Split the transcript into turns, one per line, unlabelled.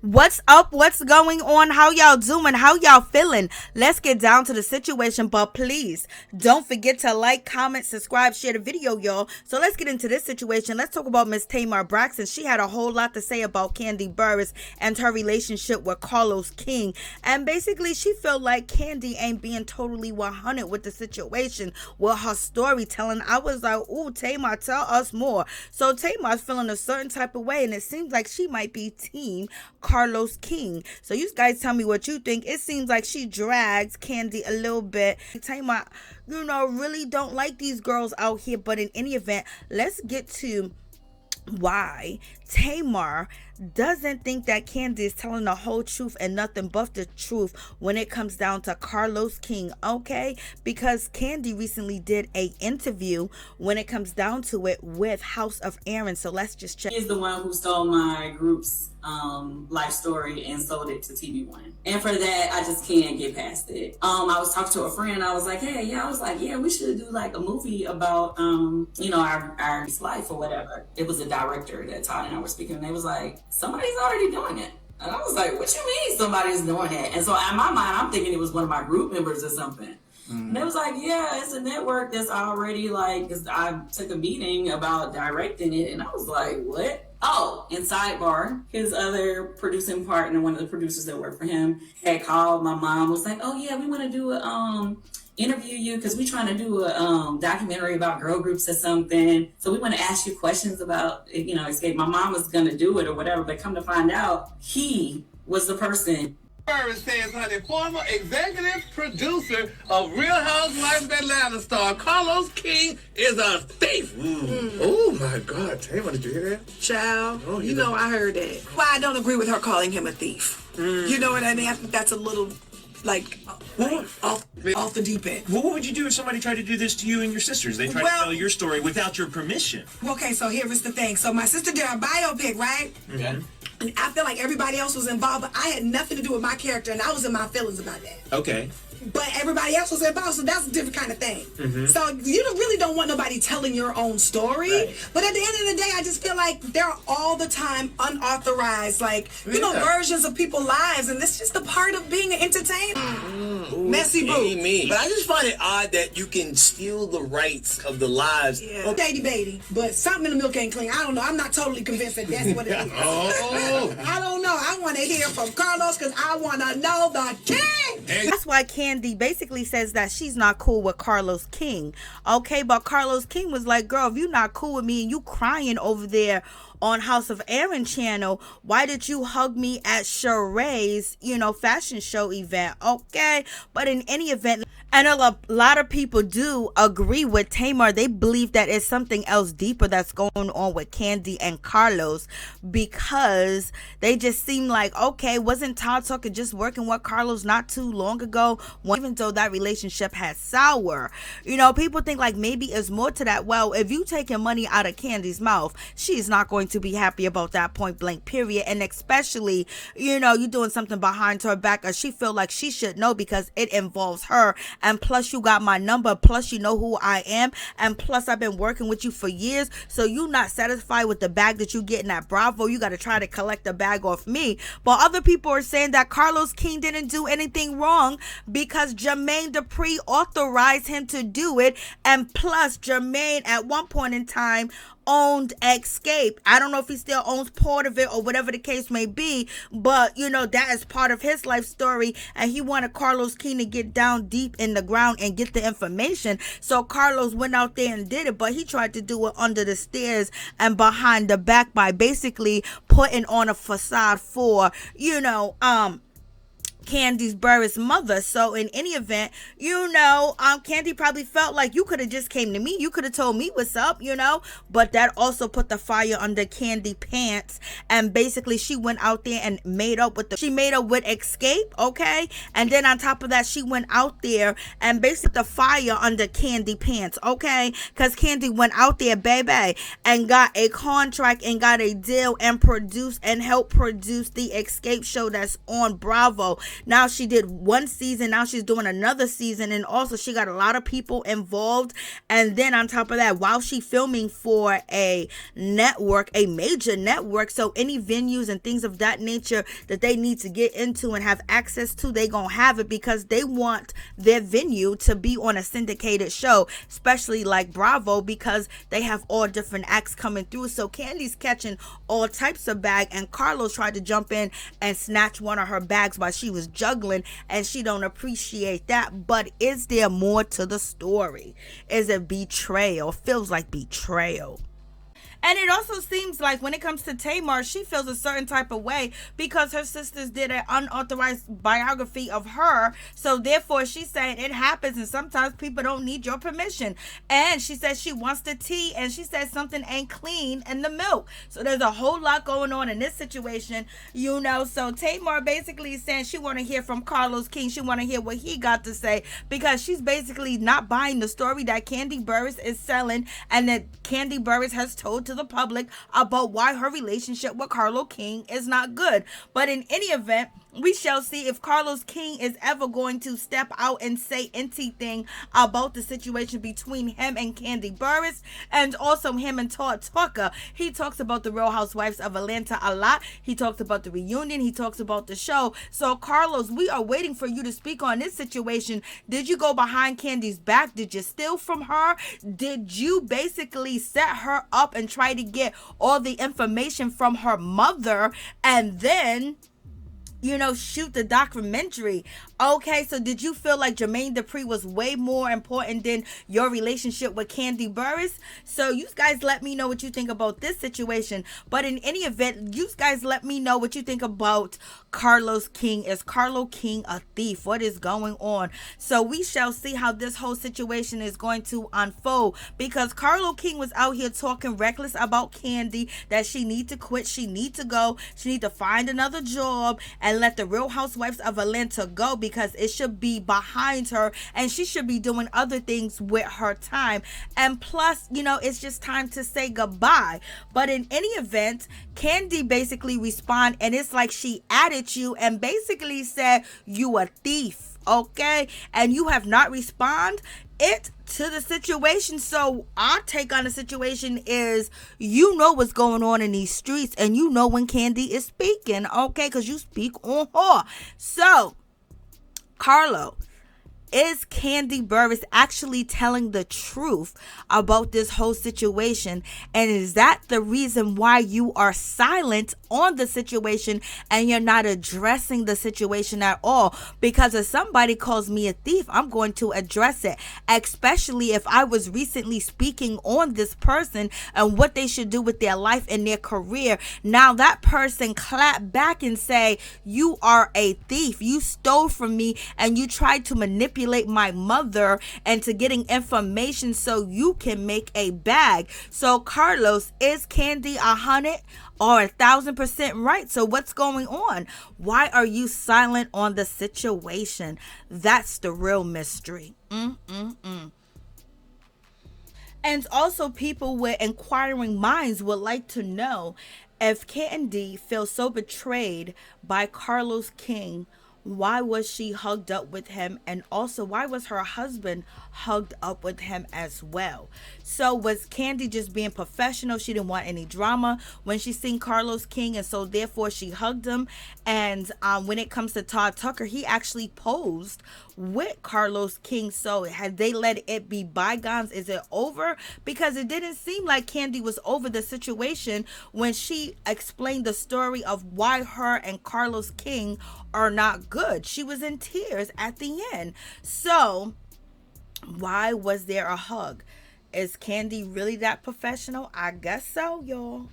What's up? What's going on? How y'all doing? How y'all feeling? Let's get down to the situation, but please don't forget to like, comment, subscribe, share the video, y'all. So let's get into this situation. Let's talk about Miss Tamar Braxton. She had a whole lot to say about Kandi Burruss and her relationship with Carlos King. And basically, she felt like Kandi ain't being totally 100 with the situation, with her storytelling. I was like, ooh, Tamar, tell us more. So Tamar's feeling a certain type of way, and it seems like she might be team Carlos King. So you guys tell me what you think. It seems like she drags Kandi a little bit. Tamar, really don't like these girls out here. But in any event, let's get to why Tamar doesn't think that Kandi is telling the whole truth and nothing but the truth when it comes down to Carlos King, okay? Because Kandi recently did a interview when it comes down to it with House of AIN. So let's just check.
He's the one who stole my group's life story and sold it to TV1. And for that, I just can't get past it. I was talking to a friend. I was like, hey, we should do like a movie about, our life or whatever. It was a director that Todd and I were speaking, and they was like, somebody's already doing it. And I was like, what you mean somebody's doing it? And so in my mind, I'm thinking it was one of my group members or something. And they was like, yeah, it's a network that's already like, cause I took a meeting about directing it. And I was like, what? Oh, and sidebar, his other producing partner, one of the producers that worked for him, had called my mom, was like, oh yeah, we want to do a, interview you because we're trying to do a documentary about girl groups or something. So we want to ask you questions about, escape. My mom was going to do it or whatever, but come to find out, he was the person.
Burruss says, honey, former executive producer of Real Housewives of Atlanta star Carlos King is a thief.
Oh my God, Tamar, did you hear that?
Child, I heard that. Well, I don't agree with her calling him a thief. You know what I mean? I think that's a little off the deep end.
Well, what would you do if somebody tried to do this to you and your sisters? They tried to tell your story without your permission.
Okay, so here is the thing. So my sister did a biopic, right?
Okay.
And I feel like everybody else was involved, but I had nothing to do with my character, and I was in my feelings about that.
Okay.
But everybody else was involved, so that's a different kind of thing. So you really don't want nobody telling your own story. Right. But at the end of the day, I just feel like there are all the time unauthorized, versions of people's lives, and that's just a part of being an entertainer. Messy boo.
But I just find it odd that you can steal the rights of the lives.
Yeah. Shady baby, but something in the milk ain't clean. I don't know. I'm not totally convinced that that's what it is. I don't know. I want to hear from Carlos because I want to know the king.
That's why Kandi basically says that she's not cool with Carlos King. Okay, but Carlos King was like, girl, if you're not cool with me and you crying over there on House of AIN channel, why did you hug me at Sheree's, fashion show event? Okay, but in any event, and a lot of people do agree with Tamar. They believe that it's something else deeper that's going on with Kandi and Carlos, because they just seem like, okay, wasn't Todd Tucker just working with Carlos not too long ago, even though that relationship has sour? People think like maybe it's more to that. Well, if you taking money out of Kandi's mouth, she's not going to be happy about that, point blank period. And especially, you doing something behind her back, or she feel like she should know because it involves her. And plus you got my number, plus you know who I am, and plus I've been working with you for years, so you not satisfied with the bag that you getting at Bravo, you got to try to collect the bag off me. But other people are saying that Carlos King didn't do anything wrong because Jermaine Dupri authorized him to do it, and plus Jermaine at one point in time owned Escape. I don't know if he still owns part of it or whatever the case may be, but that is part of his life story, and he wanted Carlos King to get down deep in the ground and get the information. So Carlos went out there and did it, but he tried to do it under the stairs and behind the back by basically putting on a facade for Kandi Burruss' mother. So in any event, Kandi probably felt like you could have just came to me, you could have told me what's up, but that also put the fire under Kandi pants, and basically she went out there and made up with Escape, okay? And then on top of that, she went out there and basically the fire under Kandi pants, okay? Because Kandi went out there, baby, and got a contract and got a deal and produced and helped produce the Escape show that's on Bravo. Now she did one season, now she's doing another season, and also she got a lot of people involved. And then on top of that, while she filming for a network, a major network, so any venues and things of that nature that they need to get into and have access to, they gonna have it, because they want their venue to be on a syndicated show, especially like Bravo, because they have all different acts coming through. So Kandi's catching all types of bag, and Carlos tried to jump in and snatch one of her bags while she was juggling, and she don't appreciate that. But is there more to the story? Is it betrayal? Feels like betrayal. And it also seems like when it comes to Tamar, she feels a certain type of way because her sisters did an unauthorized biography of her. So therefore, she's saying it happens, and sometimes people don't need your permission. And she says she wants the tea, and she says something ain't clean in the milk. So there's a whole lot going on in this situation, you know. So Tamar basically is saying she want to hear from Carlos King. She want to hear what he got to say, because she's basically not buying the story that Kandi Burruss is selling, and that Kandi Burruss has told to the public about why her relationship with Carlos King is not good. But in any event, we shall see if Carlos King is ever going to step out and say anything about the situation between him and Kandi Burruss, and also him and Todd Tucker. He talks about the Real Housewives of Atlanta a lot. He talks about the reunion. He talks about the show. So Carlos, we are waiting for you to speak on this situation. Did you go behind Kandi's back? Did you steal from her? Did you basically set her up and try to get all the information from her mother, and then, you know, shoot the documentary? Okay, so did you feel like Jermaine Dupri was way more important than your relationship with Kandi Burruss? So you guys let me know what you think about this situation. But in any event, you guys let me know what you think about Carlos King. Is Carlos King a thief? What is going on? So we shall see how this whole situation is going to unfold, because Carlos King was out here talking reckless about Kandi, that she need to quit, she need to go, she need to find another job and let the Real Housewives of Atlanta go, because it should be behind her and she should be doing other things with her time. And plus, you know, it's just time to say goodbye. But in any event, Kandi basically respond, and it's like she added you and basically said you a thief, okay, and you have not respond it to the situation. So our take on the situation is, you know what's going on in these streets, and you know when Kandi is speaking, okay, because you speak on her. So Carlo, is Kandi Burruss actually telling the truth about this whole situation? And is that the reason why you are silent on the situation and you're not addressing the situation at all? Because if somebody calls me a thief, I'm going to address it, especially if I was recently speaking on this person and what they should do with their life and their career. Now that person clap back and say, you are a thief, you stole from me and you tried to manipulate my mother into getting information so you can make a bag. So Carlos, is Kandi 100 or 1,000% right? So what's going on? Why are you silent on the situation? That's the real mystery. And also, people with inquiring minds would like to know, if Kandi feels so betrayed by Carlos King, why was she hugged up with him? And also, why was her husband hugged up with him as well? So was Kandi just being professional? She didn't want any drama when she seen Carlos King, and so therefore she hugged him. And when it comes to Todd Tucker, he actually posed with Carlos King. So had they let it be bygones? Is it over? Because it didn't seem like Kandi was over the situation when she explained the story of why her and Carlos King are not good. She was in tears at the end. So why was there a hug? Is Kandi really that professional? I guess so, y'all.